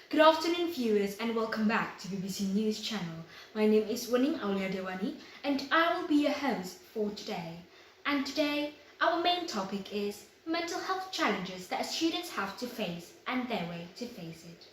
Good afternoon viewers and welcome back to BBC News channel. My name is Wening Aulia Dewani and I will be your host for today. And today our main topic is mental health challenges that students have to face and their way to face it.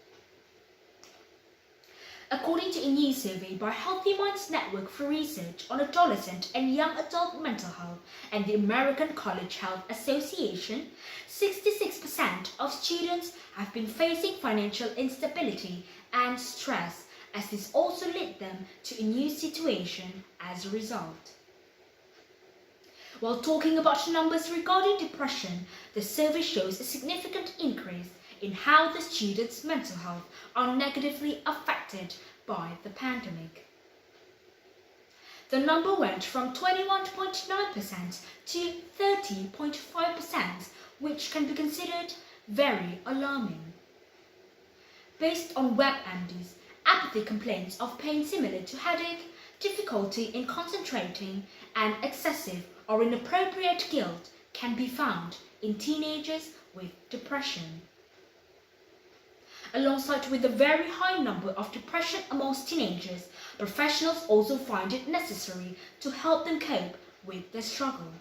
According to a new survey by Healthy Minds Network for Research on Adolescent and Young Adult Mental Health and the American College Health Association, 66% of students have been facing financial instability and stress, as this also led them to a new situation as a result. While talking about numbers regarding depression, the survey shows a significant increase in how the students' mental health are negatively affected by the pandemic. The number went from 21.9% to 30.5%, which can be considered very alarming. Based on WebMD's, apathy complaints of pain similar to headache, difficulty in concentrating, and excessive or inappropriate guilt can be found in teenagers with depression. Alongside with the very high number of depression amongst teenagers, professionals also find it necessary to help them cope with the struggle.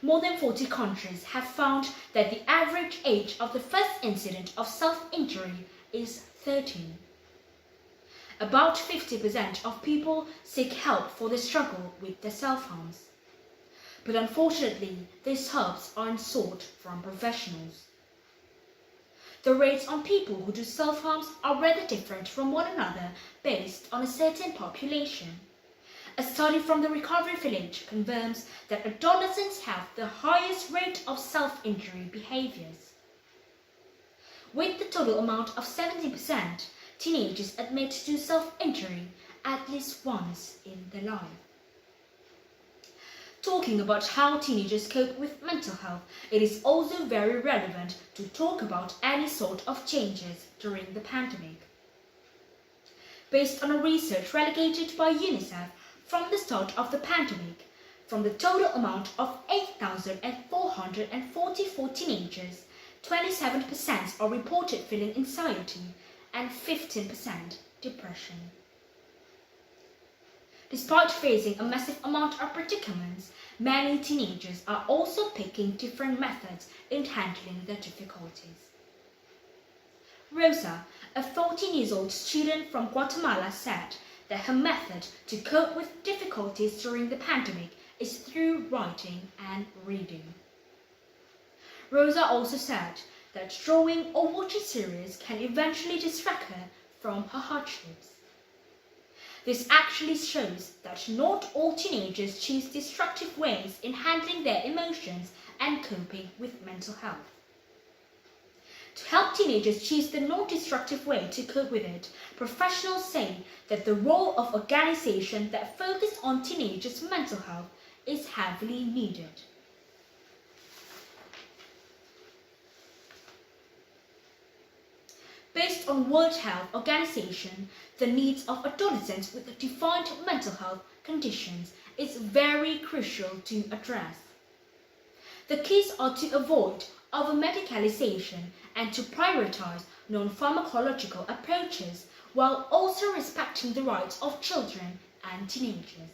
More than 40 countries have found that the average age of the first incident of self-injury is 13. About 50% of people seek help for the struggle with their self-harms. But unfortunately, these helps aren't sought from professionals. The rates on people who do self-harms are rather different from one another based on a certain population. A study from the Recovery Village confirms that adolescents have the highest rate of self-injury behaviors. With the total amount of 70%, teenagers admit to self-injury at least once in their life. Talking about how teenagers cope with mental health, it is also very relevant to talk about any sort of changes during the pandemic. Based on a research relegated by UNICEF from the start of the pandemic, from the total amount of 8,444 teenagers, 27% are reported feeling anxiety and 15% depression. Despite facing a massive amount of predicaments, many teenagers are also picking different methods in handling their difficulties. Rosa, a 14-year-old student from Guatemala, said that her method to cope with difficulties during the pandemic is through writing and reading. Rosa also said that drawing or watching series can eventually distract her from her hardships. This actually shows that not all teenagers choose destructive ways in handling their emotions and coping with mental health. To help teenagers choose the non-destructive way to cope with it, professionals say that the role of organizations that focus on teenagers' mental health is heavily needed. Based on World Health Organization, the needs of adolescents with defined mental health conditions is very crucial to address. The keys are to avoid over-medicalization and to prioritize non-pharmacological approaches while also respecting the rights of children and teenagers.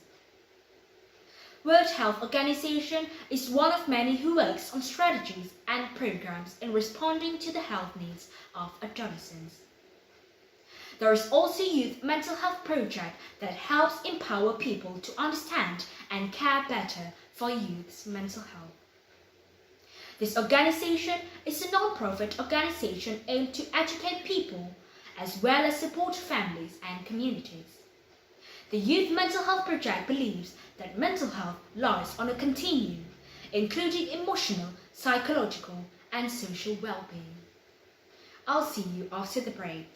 World Health Organization is one of many who works on strategies and programs in responding to the health needs of adolescents. There is also a youth mental health project that helps empower people to understand and care better for youth's mental health. This organization is a non-profit organization aimed to educate people as well as support families and communities. The Youth Mental Health Project believes that mental health lies on a continuum, including emotional, psychological, and social well-being. I'll see you after the break.